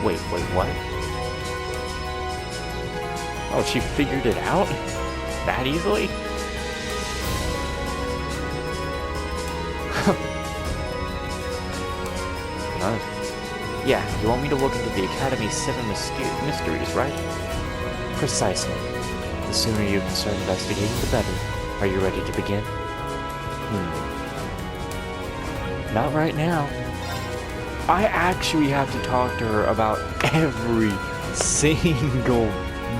Wait, what? Oh, she figured it out? That easily? Yeah, you want me to look into the Academy's 7 mysteries, right? Precisely. The sooner you can start investigating, the better. Are you ready to begin? Not right now. I actually have to talk to her about every single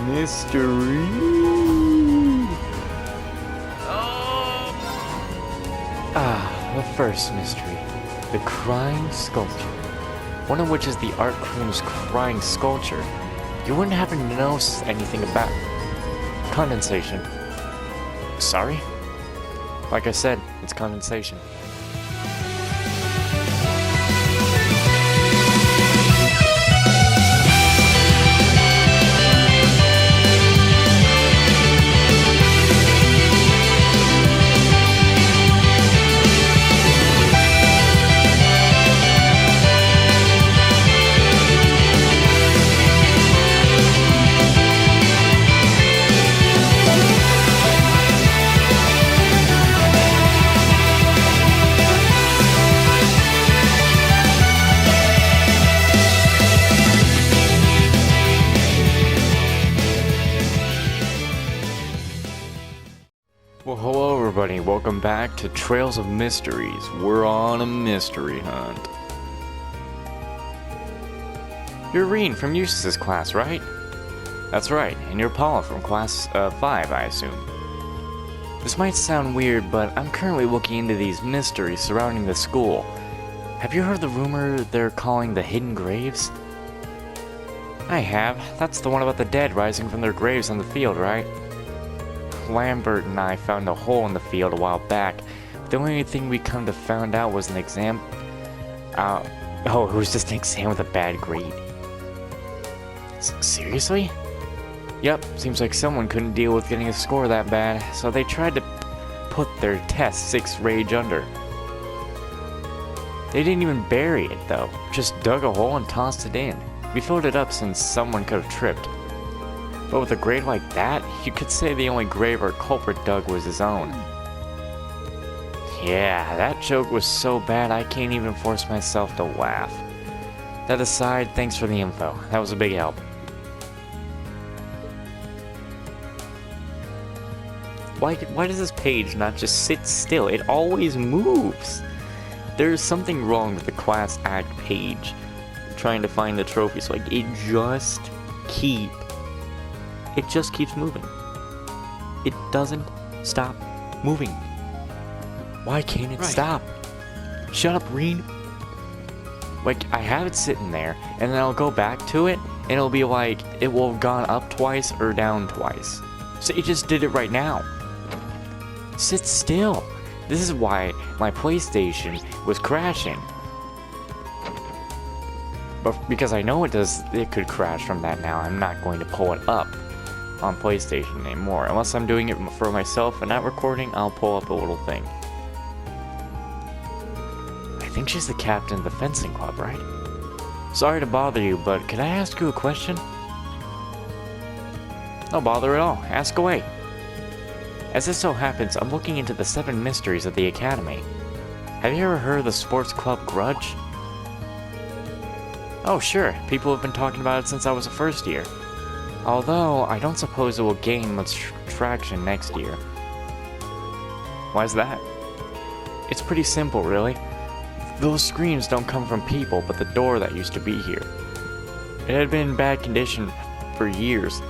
mystery. The first mystery. The crying sculpture. One of which is the art crew's crying sculpture. You wouldn't happen to know anything about condensation. Sorry? Like I said, it's condensation. Well, hello everybody, welcome back to Trails of Mysteries. We're on a mystery hunt. You're Reen from Eustace's class, right? That's right, and you're Paula from class 5, I assume. This might sound weird, but I'm currently looking into these mysteries surrounding the school. Have you heard the rumor they're calling the Hidden Graves? I have. That's the one about the dead rising from their graves on the field, right? Lambert and I found a hole in the field a while back. The only thing we come to find out was an exam. It was just an exam with a bad grade. Seriously? Yep, seems like someone couldn't deal with getting a score that bad, so they tried to put their test 6 rage under. They didn't even bury it though, just dug a hole and tossed it in. We filled it up since someone could have tripped. But with a grave like that, you could say the only grave our culprit dug was his own. Yeah, that joke was so bad I can't even force myself to laugh. That aside, thanks for the info. That was a big help. Why does this page not just sit still? It always moves. There's something wrong with the class act page. Trying to find the trophies, like it just keeps moving. It doesn't stop moving. Why can't it stop? Shut up, Reen. Like, I have it sitting there, and then I'll go back to it, and it'll be like, it will have gone up twice or down twice. So it just did it right now. Sit still. This is why my PlayStation was crashing. But because I know it could crash from that now, I'm not going to pull it up on PlayStation anymore. Unless I'm doing it for myself and not recording, I'll pull up a little thing. I think she's the captain of the fencing club, right? Sorry to bother you, but could I ask you a question? No bother at all. Ask away. As it so happens, I'm looking into the 7 mysteries of the Academy. Have you ever heard of the sports club Grudge? Oh sure, people have been talking about it since I was a first year. Although, I don't suppose it will gain much traction next year. Why's that? It's pretty simple, really. Those screams don't come from people, but the door that used to be here. It had been in bad condition for years.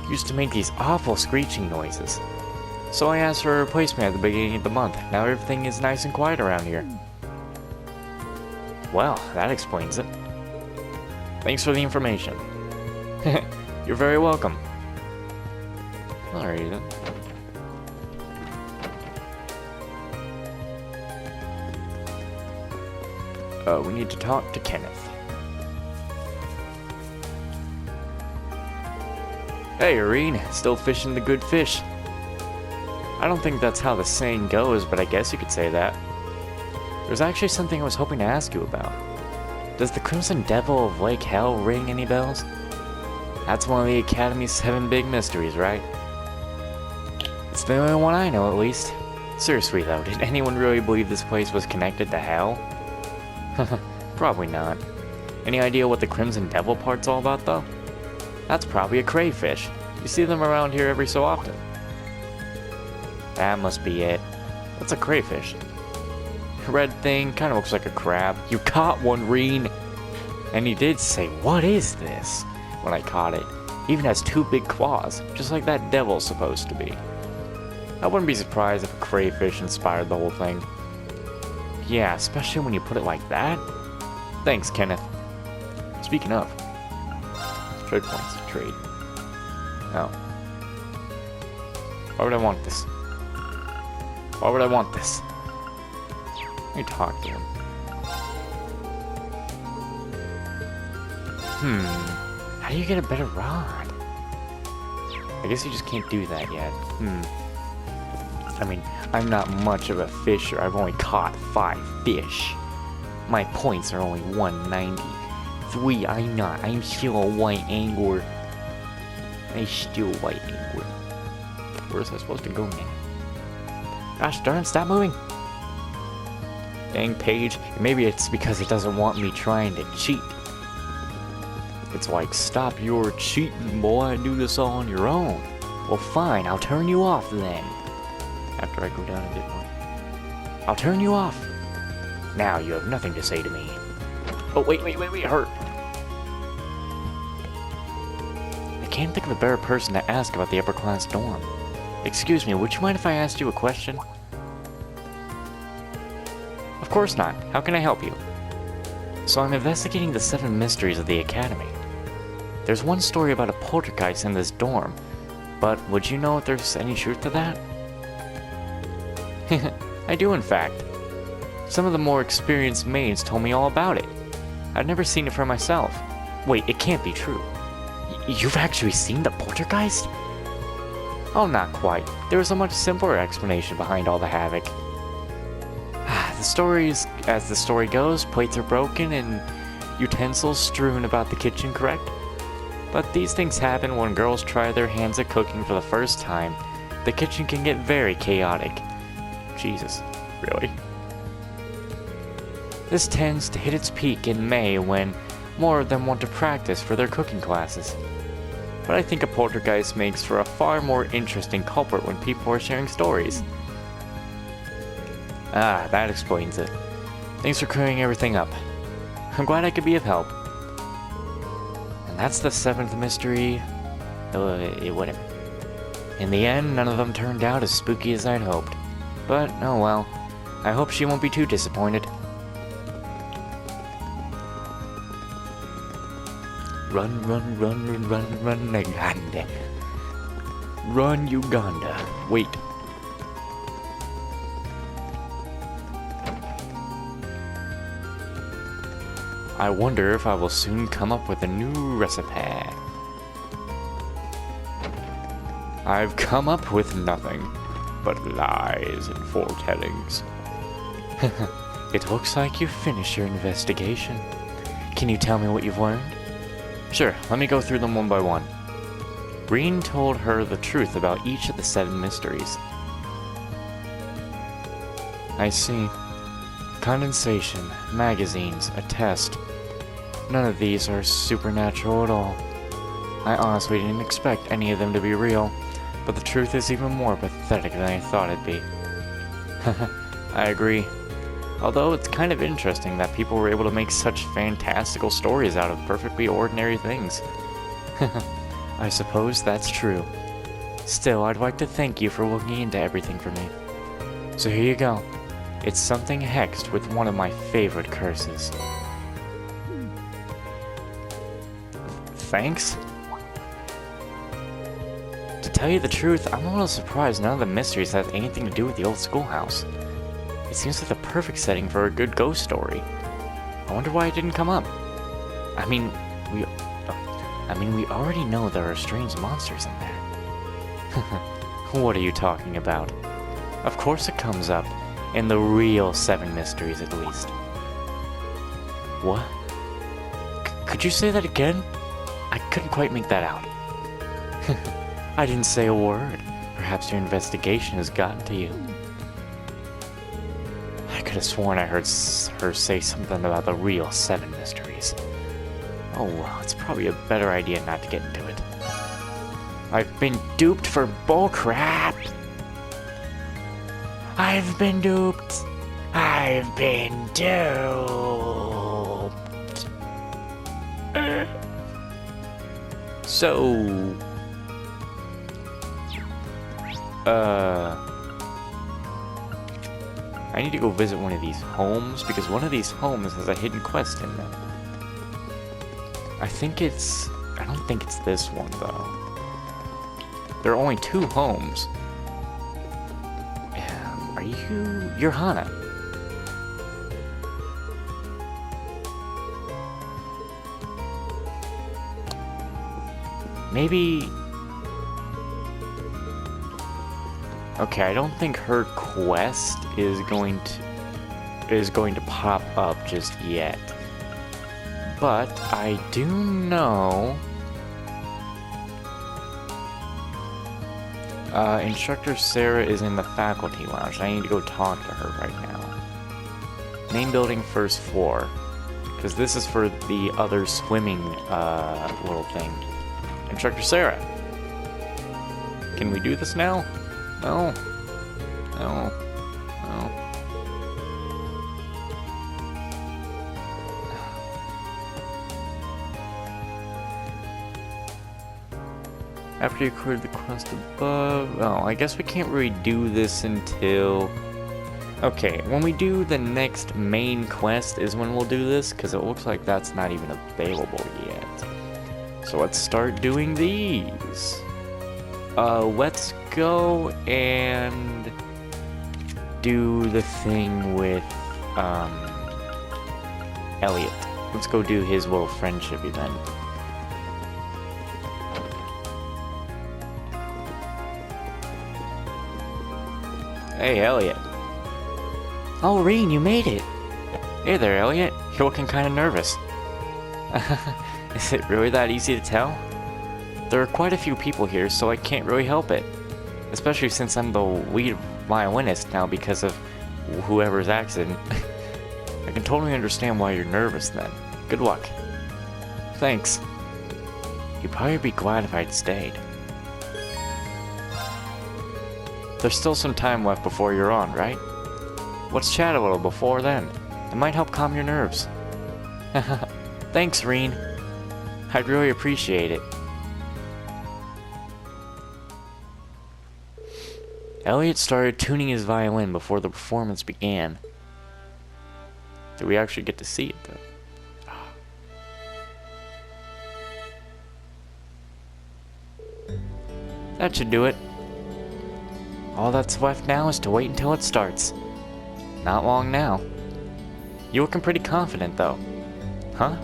It used to make these awful screeching noises. So I asked for a replacement at the beginning of the month. Now everything is nice and quiet around here. Well, that explains it. Thanks for the information. You're very welcome. Alrighty then. We need to talk to Kenneth. Hey, Irene, still fishing the good fish. I don't think that's how the saying goes, but I guess you could say that. There's actually something I was hoping to ask you about. Does the Crimson Devil of Lake Hell ring any bells? That's one of the Academy's 7 big mysteries, right? It's the only one I know, at least. Seriously though, did anyone really believe this place was connected to hell? Probably not. Any idea what the Crimson Devil part's all about, though? That's probably a crayfish. You see them around here every so often. That must be it. What's a crayfish? Red thing, kind of looks like a crab. You caught one, Reen! And he did say, "What is this?" when I caught it. Even has 2 big claws, just like that devil's supposed to be. I wouldn't be surprised if a crayfish inspired the whole thing. Yeah, especially when you put it like that. Thanks, Kenneth. Speaking of, trade points, trade. Oh. Why would I want this? Why would I want this? Let me talk to him. How do you get a better rod? I guess you just can't do that yet. I mean, I'm not much of a fisher. I've only caught 5 fish. My points are only 193. I'm not. I'm still a white angler. I'm still a white angler. Where is I supposed to go now? Gosh darn, stop moving. Dang page. Maybe it's because it doesn't want me trying to cheat. It's like, stop your cheating, boy. Do this all on your own. Well, fine. I'll turn you off then. After I go down a bit more. I'll turn you off. Now you have nothing to say to me. Oh, wait, hurt. I can't think of a better person to ask about the upper class dorm. Excuse me, would you mind if I asked you a question? Of course not. How can I help you? So I'm investigating the 7 mysteries of the Academy. There's one story about a poltergeist in this dorm, but would you know if there's any truth to that? I do, in fact. Some of the more experienced maids told me all about it. I've never seen it for myself. Wait, it can't be true. You've actually seen the poltergeist? Oh, not quite. There was a much simpler explanation behind all the havoc. The stories, as the story goes, plates are broken and utensils strewn about the kitchen, correct? But these things happen when girls try their hands at cooking for the first time. The kitchen can get very chaotic. Jesus, really? This tends to hit its peak in May when more of them want to practice for their cooking classes. But I think a poltergeist makes for a far more interesting culprit when people are sharing stories. Ah, that explains it. Thanks for clearing everything up. I'm glad I could be of help. And that's the 7th mystery. Whatever. In the end, none of them turned out as spooky as I'd hoped. But, oh well. I hope she won't be too disappointed. Run, Uganda. Run, Uganda. Wait. I wonder if I will soon come up with a new recipe. I've come up with nothing but lies and foretellings. It looks like you've finished your investigation. Can you tell me what you've learned? Sure, let me go through them one by one. Breen told her the truth about each of the 7 mysteries. I see. Condensation, magazines, a test. None of these are supernatural at all. I honestly didn't expect any of them to be real, but the truth is even more pathetic than I thought it'd be. I agree. Although it's kind of interesting that people were able to make such fantastical stories out of perfectly ordinary things. I suppose that's true. Still, I'd like to thank you for looking into everything for me. So here you go. It's something hexed with one of my favorite curses. Thanks? To tell you the truth, I'm a little surprised none of the mysteries have anything to do with the old schoolhouse. It seems like the perfect setting for a good ghost story. I wonder why it didn't come up. I mean, we already know there are strange monsters in there. What are you talking about? Of course it comes up. In the real 7 mysteries, at least. What? Could you say that again? I couldn't quite make that out. I didn't say a word. Perhaps your investigation has gotten to you. I could have sworn I heard her say something about the real 7 mysteries. Oh well, it's probably a better idea not to get into it. I've been duped for bullcrap! I've been duped! I've been duped! So... I need to go visit one of these homes, because one of these homes has a hidden quest in them. I don't think it's this one, though. There are only 2 homes. You're Hana. Maybe... Okay, I don't think her quest is going to pop up just yet. But I do know Instructor Sarah is in the faculty lounge. I need to go talk to her right now. Main building, first floor. Because this is for the other swimming little thing. Instructor Sarah. Can we do this now? No. No. No. After you cleared the quest above... Oh, I guess we can't really do this until... Okay, when we do the next main quest is when we'll do this, because it looks like that's not even available yet. So let's start doing these. Let's go and do the thing with, Elliot. Let's go do his little friendship event. Hey, Elliot. Oh, Reen, you made it. Hey there, Elliot. You're looking kind of nervous. Is it really that easy to tell? There are quite a few people here, so I can't really help it. Especially since I'm the lead violinist now because of whoever's accident. I can totally understand why you're nervous then. Good luck. Thanks. You'd probably be glad if I'd stayed. There's still some time left before you're on, right? Let's chat a little before then. It might help calm your nerves. Thanks, Reen. I'd really appreciate it. Elliot started tuning his violin before the performance began. Did we actually get to see it, though? That should do it. All that's left now is to wait until it starts. Not long now. You're looking pretty confident, though. Huh?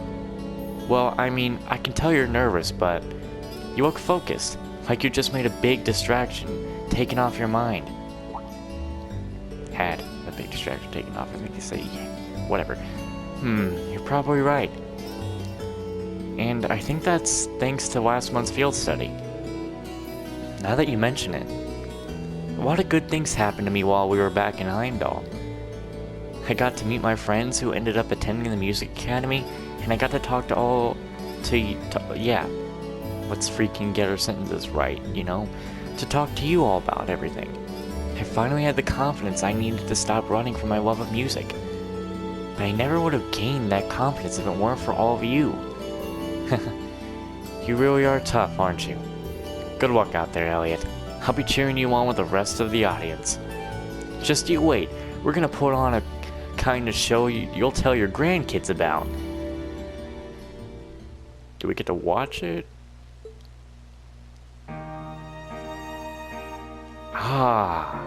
Well, I mean, I can tell you're nervous, but you look focused, like you just made a big distraction taken off your mind. Had a big distraction taken off. I think you say, whatever. You're probably right. And I think that's thanks to last month's field study. Now that you mention it, a lot of good things happened to me while we were back in Heimdall. I got to meet my friends who ended up attending the music academy, and I got to talk let's freaking get our sentences right, you know? To talk to you all about everything. I finally had the confidence I needed to stop running from my love of music. But I never would have gained that confidence if it weren't for all of you. You really are tough, aren't you? Good luck out there, Elliot. I'll be cheering you on with the rest of the audience. Just you wait. We're gonna put on a kind of show you'll tell your grandkids about. Do we get to watch it? Ah.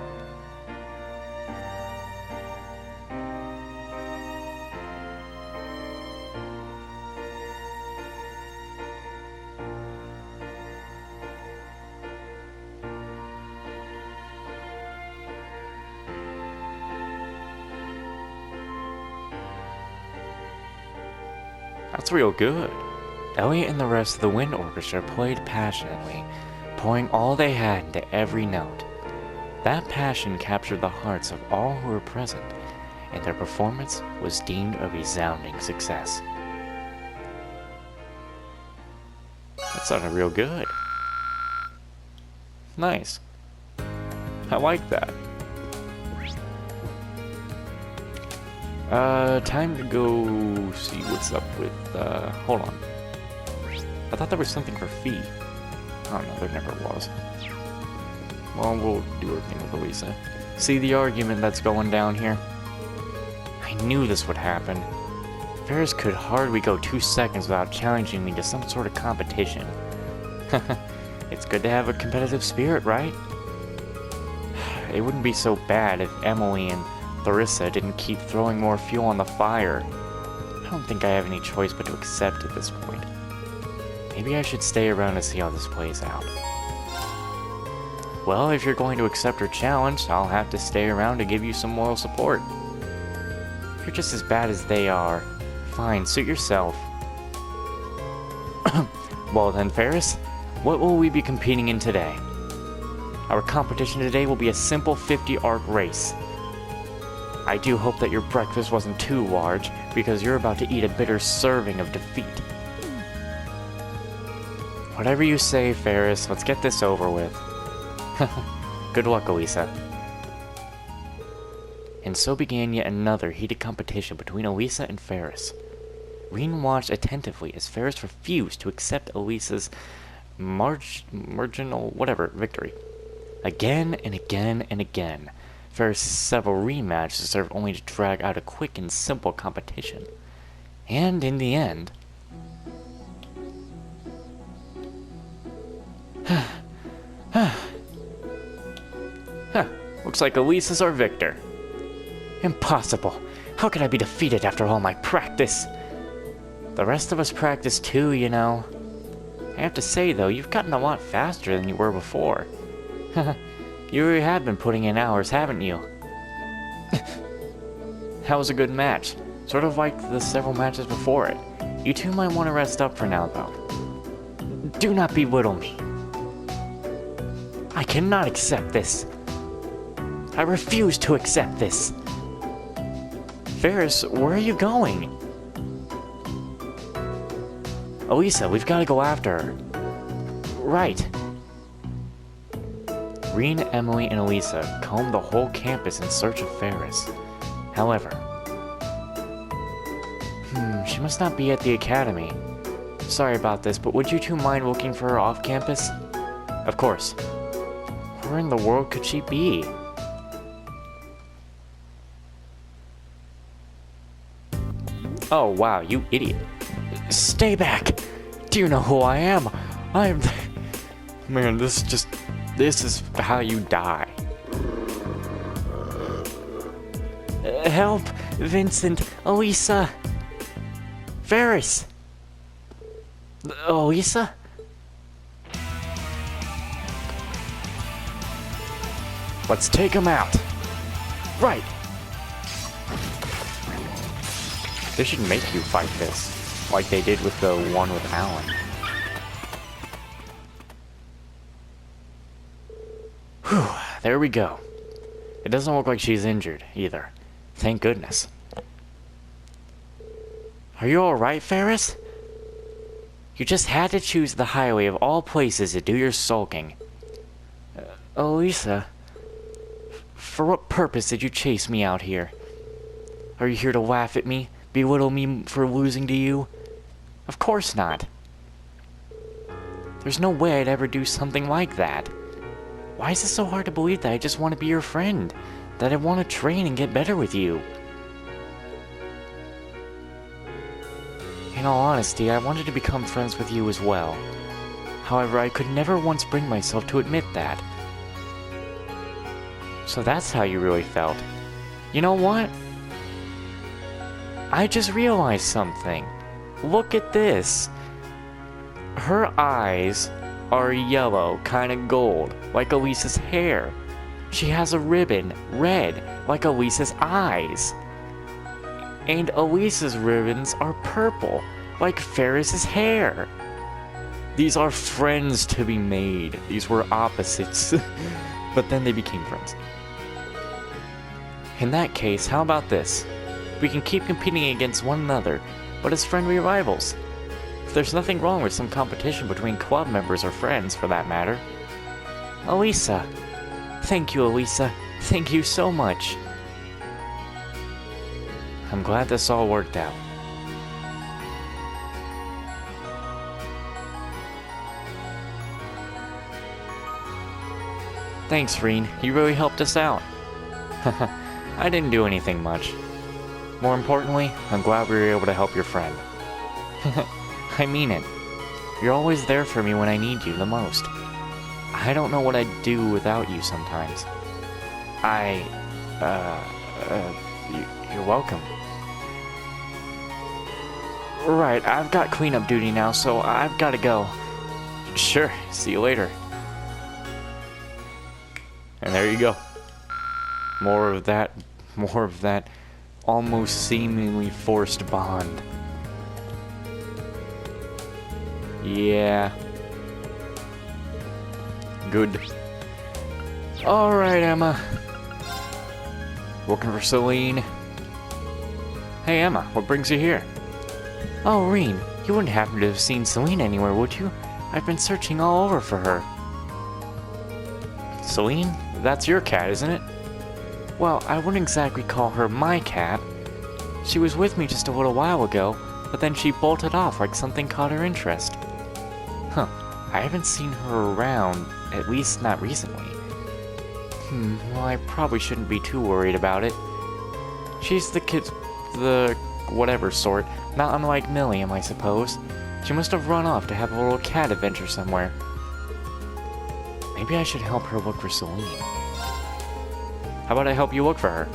That's real good. Elliot and the rest of the wind orchestra played passionately, pouring all they had into every note. That passion captured the hearts of all who were present, and their performance was deemed a resounding success. That sounded real good. Nice. I like that. Time to go see what's up with, hold on. I thought there was something for Fee. Oh no, there never was. Well, we'll do everything with Elisa. See the argument that's going down here? I knew this would happen. Ferris could hardly go 2 seconds without challenging me to some sort of competition. It's good to have a competitive spirit, right? It wouldn't be so bad if Emily and Larissa didn't keep throwing more fuel on the fire. I don't think I have any choice but to accept at this point. Maybe I should stay around to see how this plays out. Well, if you're going to accept her challenge, I'll have to stay around to give you some moral support. If you're just as bad as they are, fine, suit yourself. Well then, Ferris, what will we be competing in today? Our competition today will be a simple 50-arc race. I do hope that your breakfast wasn't too large, because you're about to eat a bitter serving of defeat. Whatever you say, Ferris, let's get this over with. Good luck, Elisa. And so began yet another heated competition between Elisa and Ferris. Reen watched attentively as Ferris refused to accept Elisa's marginal victory. Again and again and again, Ferris' several rematches served only to drag out a quick and simple competition. And in the end... Looks like Elisa's our victor. Impossible. How could I be defeated after all my practice? The rest of us practiced too, you know. I have to say, though, you've gotten a lot faster than you were before. You really have been putting in hours, haven't you? That was a good match. Sort of like the several matches before it. You two might want to rest up for now, though. Do not belittle me. I cannot accept this. I refuse to accept this. Ferris, where are you going? Elisa, we've got to go after her. Right. Reen, Emily, and Elisa combed the whole campus in search of Ferris. However, she must not be at the academy. Sorry about this, but would you two mind looking for her off campus? Of course. Where in the world could she be? Oh wow, you idiot. Stay back! Do you know who I am? Man, this is how you die. Help! Vincent! Elisa! Ferris! Elisa? Let's take him out! Right! They should make you fight this, like they did with the one with Alan. Whew, there we go. It doesn't look like she's injured, either. Thank goodness. Are you alright, Ferris? You just had to choose the highway of all places to do your sulking. Elisa, for what purpose did you chase me out here? Are you here to laugh at me? Belittle me for losing to you? Of course not. There's no way I'd ever do something like that. Why is it so hard to believe that I just want to be your friend? That I want to train and get better with you? In all honesty, I wanted to become friends with you as well. However, I could never once bring myself to admit that. So that's how you really felt. You know what? I just realized something. Look at this. Her eyes are yellow, kind of gold, like Elisa's hair. She has a ribbon, red, like Elisa's eyes. And Elisa's ribbons are purple, Like Ferris's hair. These are friends to be made. These were opposites. But then they became friends. In that case, how about this? We can keep competing against one another, but as friendly rivals. There's nothing wrong with some competition between club members or friends, for that matter. Elisa. Thank you, Elisa. Thank you so much. I'm glad this all worked out. Thanks, Reen. You really helped us out. I didn't do anything much. More importantly, I'm glad we were able to help your friend. I mean it. You're always there for me when I need you the most. I don't know what I'd do without you sometimes. You're welcome. Right, I've got cleanup duty now, so I've gotta go. Sure, see you later. And there you go. More of that almost seemingly forced bond. Yeah. Good. Alright, Emma. Looking for Celine? Hey, Emma, what brings you here? Oh, Reen, you wouldn't happen to have seen Celine anywhere, would you? I've been searching all over for her. Celine? That's your cat, isn't it? Well, I wouldn't exactly call her my cat. She was with me just a little while ago, but then she bolted off like something caught her interest. Huh, I haven't seen her around, at least not recently. Well, I probably shouldn't be too worried about it. She's the whatever sort, not unlike Milliam, I suppose. She must have run off to have a little cat adventure somewhere. Maybe I should help her look for Celine. How about I help you look for her?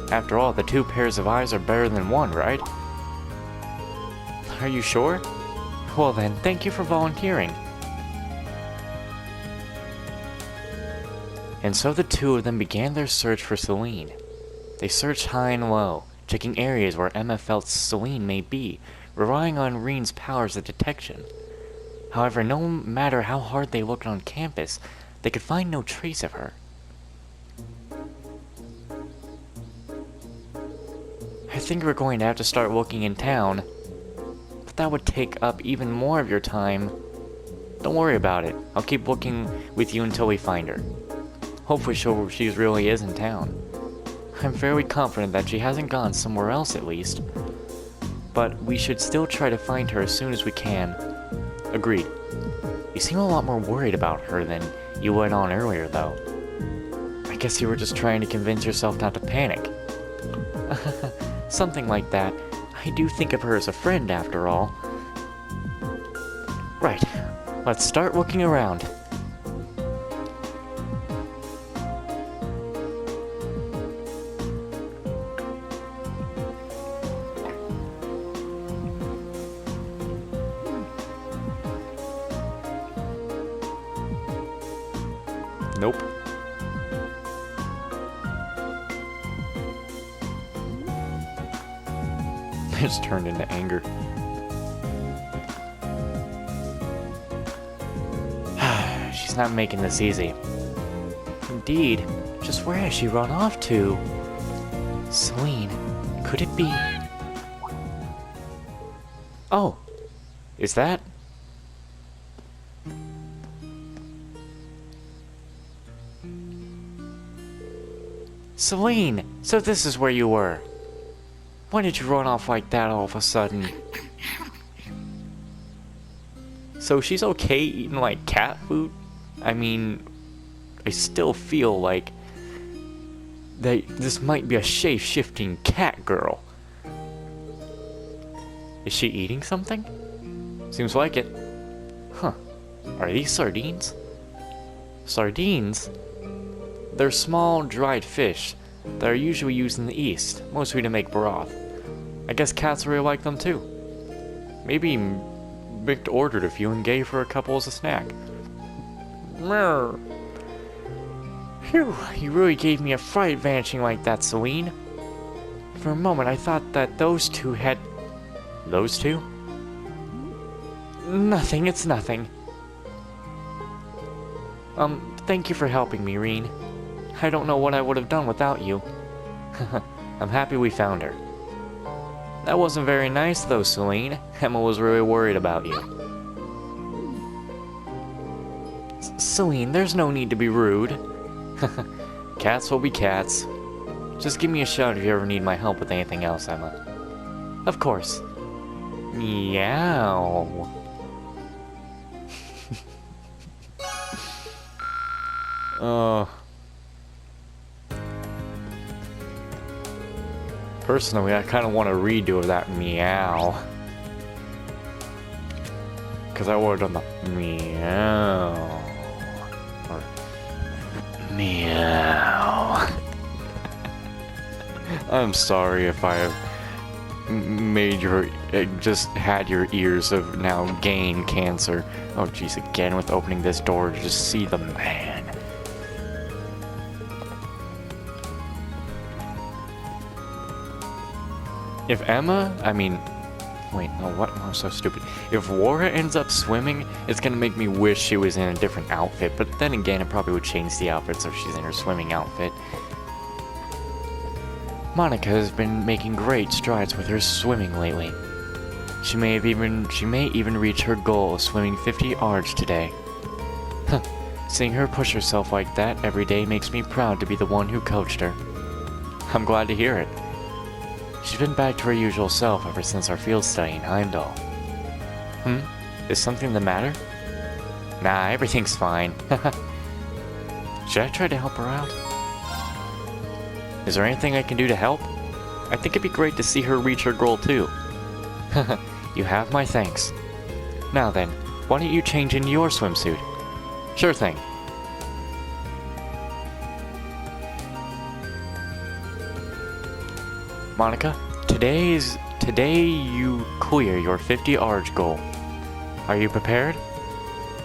After all, the 2 pairs of eyes are better than 1, right? Are you sure? Well then, thank you for volunteering. And so the 2 of them began their search for Celine. They searched high and low, checking areas where Emma felt Celine may be, relying on Reen's powers of detection. However, no matter how hard they looked on campus, they could find no trace of her. I think we're going to have to start looking in town, but that would take up even more of your time. Don't worry about it. I'll keep looking with you until we find her. Hopefully she really is in town. I'm fairly confident that she hasn't gone somewhere else at least. But we should still try to find her as soon as we can. Agreed. You seem a lot more worried about her than you went on earlier, though. I guess you were just trying to convince yourself not to panic. Something like that. I do think of her as a friend, after all. Right. Let's start looking around. Nope. It's turned into anger. She's not making this easy. Indeed. Just where has she run off to? Celine, could it be? Oh, is that? Celine, so this is where you were. Why did you run off like that all of a sudden? So she's okay eating like cat food? I mean, I still feel like that this might be a shape-shifting cat girl. Is she eating something? Seems like it. Huh. Are these sardines? Sardines? They're small, dried fish that are usually used in the East, mostly to make broth. I guess cats really like them too. Maybe Mick ordered a few and gave her a couple as a snack. Phew, you really gave me a fright vanishing like that, Celine. For a moment I thought that those two had... Those two? Nothing, it's nothing. Thank you for helping me, Reen. I don't know what I would have done without you. I'm happy we found her. That wasn't very nice, though, Celine. Emma was really worried about you. Celine, there's no need to be rude. Cats will be cats. Just give me a shout if you ever need my help with anything else, Emma. Of course. Meow. Personally, I kind of want a redo of that meow. Because I would have done the meow. Or meow. I'm sorry if I have made your... just had your ears have now gained cancer. Oh jeez, again with opening this door to just see the man. If Emma, wait, no, what? I'm so stupid. If Wara ends up swimming, it's gonna make me wish she was in a different outfit, but then again, it probably would change the outfits if she's in her swimming outfit. Monica has been making great strides with her swimming lately. She may even reach her goal of swimming 50 yards today. Seeing her push herself like that every day makes me proud to be the one who coached her. I'm glad to hear it. She's been back to her usual self ever since our field study in Heimdall. Is something the matter? Nah, everything's fine. Should I try to help her out? Is there anything I can do to help? I think it'd be great to see her reach her goal too. You have my thanks. Now then, why don't you change into your swimsuit? Sure thing. Monica, today you clear your 50 arch goal. Are you prepared?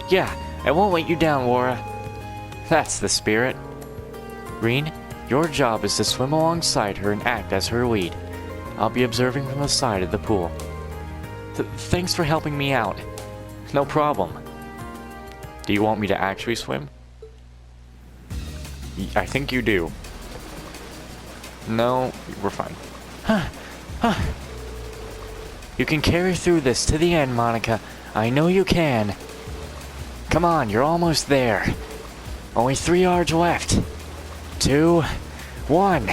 Yeah, I won't let you down, Wara. That's the spirit. Reen, your job is to swim alongside her and act as her lead. I'll be observing from the side of the pool. Thanks for helping me out. No problem. Do you want me to actually swim? I think you do. No, we're fine. You can carry through this to the end, Monica. I know you can. Come on, you're almost there. Only 3 yards left. 2, 1.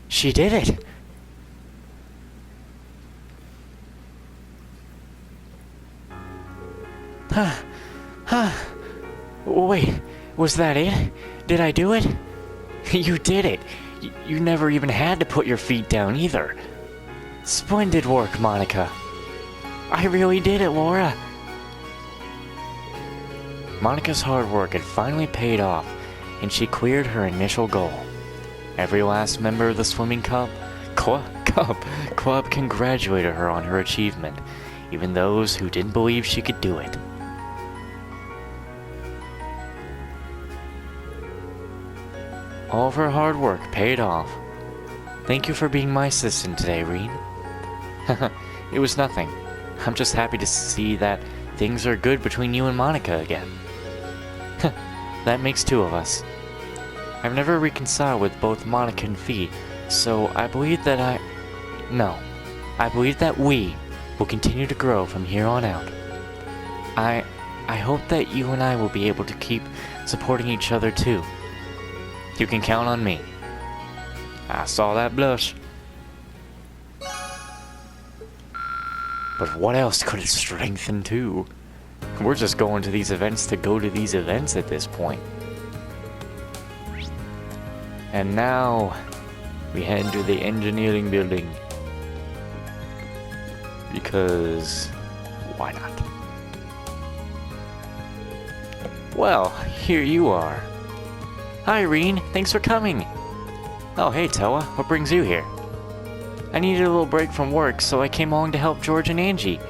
She did it. Wait, was that it? Did I do it? You did it. You never even had to put your feet down either. Splendid work, Monica. I really did it, Laura. Monica's hard work had finally paid off, and she cleared her initial goal. Every last member of the swimming club congratulated her on her achievement, even those who didn't believe she could do it. All of her hard work paid off. Thank you for being my assistant today, Reen. It was nothing. I'm just happy to see that things are good between you and Monica again. That makes 2 of us. I've never reconciled with both Monica and Fee, so I believe that I believe that we will continue to grow from here on out. I hope that you and I will be able to keep supporting each other too. You can count on me. I saw that blush. But what else could it strengthen to? We're just going to these events to go to these events at this point. And now, we head to the engineering building. Because, why not? Well, here you are. Hi, Reen. Thanks for coming. Oh, hey, Toa. What brings you here? I needed a little break from work, so I came along to help George and Angie.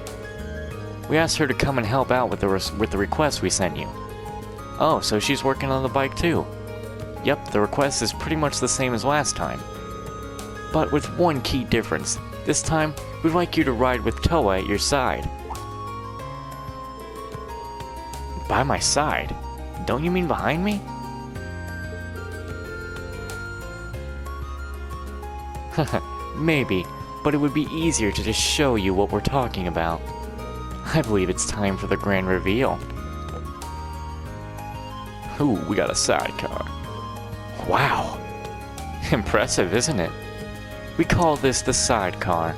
We asked her to come and help out with the request we sent you. Oh, so she's working on the bike too. Yep, the request is pretty much the same as last time. But with one key difference. This time, we'd like you to ride with Toa at your side. By my side? Don't you mean behind me? Maybe, but it would be easier to just show you what we're talking about. I believe it's time for the grand reveal. Ooh, we got a sidecar. Wow! Impressive, isn't it? We call this the sidecar.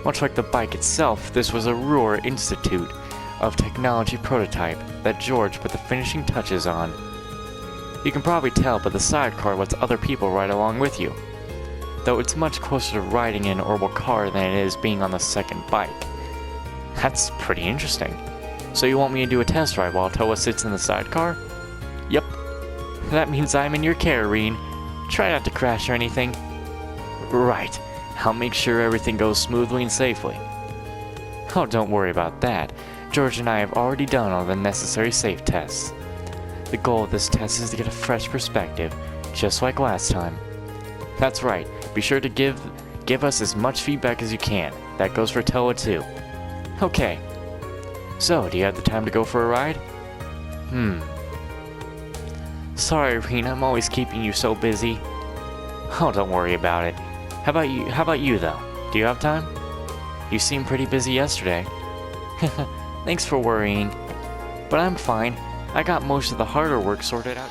Much like the bike itself, this was a Ruhr Institute of Technology prototype that George put the finishing touches on. You can probably tell, but the sidecar lets other people ride along with you, though it's much closer to riding in an orbital car than it is being on the second bike. That's pretty interesting. So you want me to do a test ride while Toa sits in the sidecar? Yep. That means I'm in your care, Reen. Try not to crash or anything. Right. I'll make sure everything goes smoothly and safely. Oh, don't worry about that. George and I have already done all the necessary safe tests. The goal of this test is to get a fresh perspective, just like last time. That's right. Be sure to give us as much feedback as you can. That goes for Toa too. Okay. So, do you have the time to go for a ride? Sorry, Reen, I'm always keeping you so busy. Oh, don't worry about it. How about you though? Do you have time? You seemed pretty busy yesterday. Thanks for worrying. But I'm fine. I got most of the harder work sorted out.